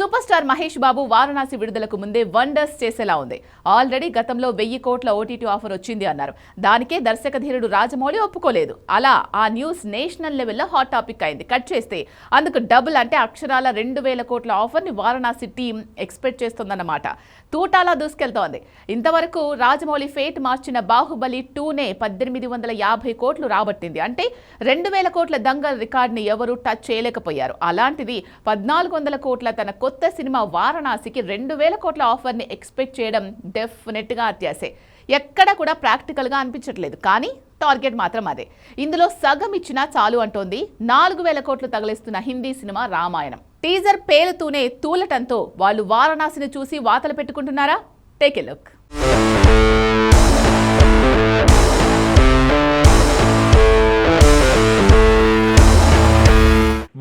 Super star Mahesh Babu Varanasi విడుదలకు ముందే wonders చేసేలా ఉంది. ఆల్రెడీ గతంలో 1000 కోట్ల ఓటీటీ ఆఫర్ వచ్చింది అన్నారు. దానికే దర్శక ధీరుడు రాజమౌళి ఒప్పుకోలేదు. అలా ఆ న్యూస్ నేషనల్ లెవెల్లో హాట్ టాపిక్ అయింది. కట్ చేస్తే అందుకు డబుల్ అంటే అక్షరాల 2000 కోట్ల ఆఫర్ని వారణాసి టీం ఎక్స్పెక్ట్ చేస్తోందన్నమాట. తూటాలా దూసుకెళ్తోంది. ఇంతవరకు రాజమౌళి ఫేట్ మార్చిన బాహుబలి 2నే 1850 కోట్లు రాబట్టింది. అంటే 2000 కోట్ల దంగల్ రికార్డుని ఎవరూ టచ్ చేయలేకపోయారు. అలాంటిది 1400 కోట్ల తన కొత్త సినిమా వారణాసికి 2000 కోట్ల ఆఫర్ని ఎక్స్పెక్ట్ చేయడం డెఫినెట్గా అత్యాసే. ఎక్కడ కూడా ప్రాక్టికల్గా అనిపించట్లేదు. కానీ టార్గెట్ మాత్రం అదే. ఇందులో సగం ఇచ్చినా చాలు అంటోంది 4000 కోట్లు తగిలిస్తున్న హిందీ సినిమా రామాయణం. టీజర్ పేలుతూనే తూలటంతో వాళ్ళు వారణాసిని చూసి వాతలు పెట్టుకుంటున్నారా? Take a look.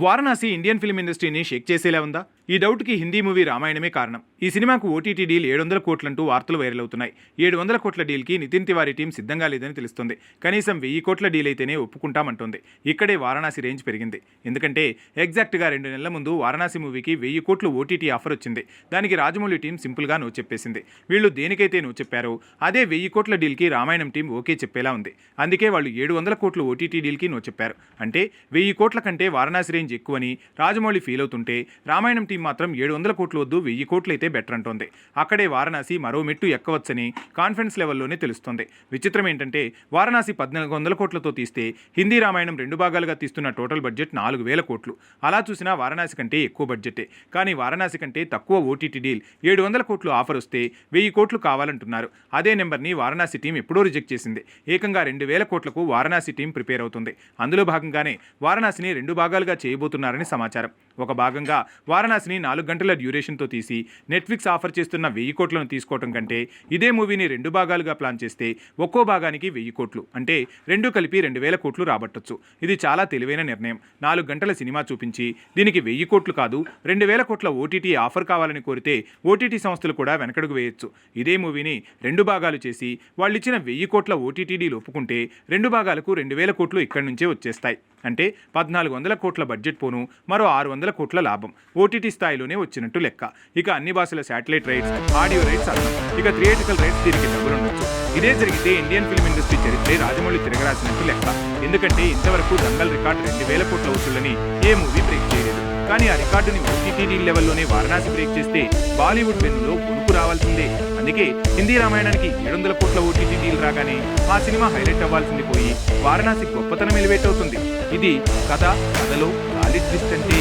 Varanasi Indian film ఇండస్ట్రీని షేక్ చేసేలా ఉందా? ఈ డౌట్కి హిందీ మూవీ రామాయణమే కారణం. ఈ సినిమాకు ఓటీటీ డీల్ 700 కోట్లంటూ వార్తలు వైరల్ అవుతున్నాయి. 700 కోట్ల డీల్కి నితిన్ తివారీ టీం సిద్ధంగా లేదని తెలుస్తుంది. కనీసం 1000 కోట్ల డీల్ అయితేనే ఒప్పుకుంటామంటోంది. ఇక్కడే వారణాసి రేంజ్ పెరిగింది. ఎందుకంటే ఎగ్జాక్ట్గా 2 నెలల ముందు వారణాసి మూవీకి 1000 కోట్లు ఓటీటీ ఆఫర్ వచ్చింది. దానికి రాజమౌళి టీం సింపుల్గా నో చెప్పేసింది. వీళ్ళు దేనికైతే నో చెప్పారో అదే 1000 కోట్ల డీల్కి రామాయణం టీం ఓకే చెప్పేలా ఉంది. అందుకే వాళ్ళు 700 కోట్లు ఓటీటీ డీల్కి నో చెప్పారు. అంటే 1000 కోట్ల కంటే వారణాసి రేంజ్ ఎక్కువని రాజమౌళి ఫీల్ అవుతుంటే రామాయణం టీం మాత్రం 700 కోట్లు వద్దు 1000 కోట్లు అయితే బెటర్ అంటోంది. అక్కడే వారణాసి మరో మెట్టు ఎక్కవచ్చని కాన్ఫిడెన్స్ లెవెల్లోనే తెలుస్తోంది. విచిత్రం ఏంటంటే వారణాసి 1400 కోట్లతో తీస్తే హిందీ రామాయణం 2 భాగాలుగా తీస్తున్న టోటల్ బడ్జెట్ 4000 కోట్లు. అలా చూసినా వారణాసి కంటే ఎక్కువ బడ్జెటే. కానీ వారణాసి కంటే తక్కువ ఓటీటీ డీల్ 700 కోట్లు ఆఫర్ వస్తే 1000 కోట్లు కావాలంటున్నారు. అదే నెంబర్ని వారణాసి టీం ఎప్పుడో రిజెక్ట్ చేసింది. ఏకంగా 2000 కోట్లకు వారణాసి టీం ప్రిపేర్ అవుతుంది. అందులో భాగంగానే వారణాసిని 2 భాగాలుగా చేయబోతున్నారని సమాచారం. ఒక భాగంగా వారణాసిని 4 గంటల డ్యూరేషన్తో తీసి నెట్ఫ్లిక్స్ ఆఫర్ చేస్తున్న 1000 కోట్లను తీసుకోవడం కంటే ఇదే మూవీని 2 భాగాలుగా ప్లాన్ చేస్తే ఒక్కో భాగానికి 1000 కోట్లు అంటే 2 కలిపి 2000 కోట్లు రాబట్టొచ్చు. ఇది చాలా తెలివైన నిర్ణయం. 4 గంటల సినిమా చూపించి దీనికి 1000 కోట్లు కాదు 2000 కోట్ల ఓటీటీ ఆఫర్ కావాలని కోరితే ఓటీటీ సంస్థలు కూడా వెనకడుగు వేయొచ్చు. ఇదే మూవీని 2 భాగాలు చేసి వాళ్ళు ఇచ్చిన 1000 కోట్ల ఓటీటీ డీల్ ఒప్పుకుంటే 2 భాగాలకు 2000 కోట్లు ఇక్కడి నుంచే వచ్చేస్తాయి. అంటే 1400 కోట్ల బడ్జెట్ పోను మరో 600 కోట్ల లాభం ఓటీటీ స్థాయిలోనే వచ్చినట్టు లెక్క. ఇక అన్ని భాషల శాటిలైట్ రైట్స్, ఆడియో రైట్స్ అర్థం. ఇక థియేట్రికల్ రైట్స్ దీనికి డబ్బులుండొచ్చు. ఇదే జరిగితే ఇండియన్ ఫిల్మ్ ఇండస్ట్రీ చరిత్రే రాజమౌళి తిరగరాసినట్టు లెక్క. ఎందుకంటే ఇంతవరకు దంగల్ రికార్డు 2000 కోట్ల వసూళ్లని ఏ మూవీ బ్రేక్ చేయలేదు. కానీ ఆ రికార్డుని ఓటీటీ డీల్ లెవెల్లోనే వారణాసి బ్రేక్ చేస్తే బాలీవుడ్ వెన్నులో వణుకు రావాల్సిందే. అందుకే హిందీ రామాయణానికి 700 కోట్ల ఓటీటీ డీల్ రాగానే ఆ సినిమా హైలైట్ అవ్వాల్సింది పోయి వారణాసి గొప్పతనం ఎలివేట్ అవుతుంది. ఇది కథలో గాలి ట్విస్ట్ అంటే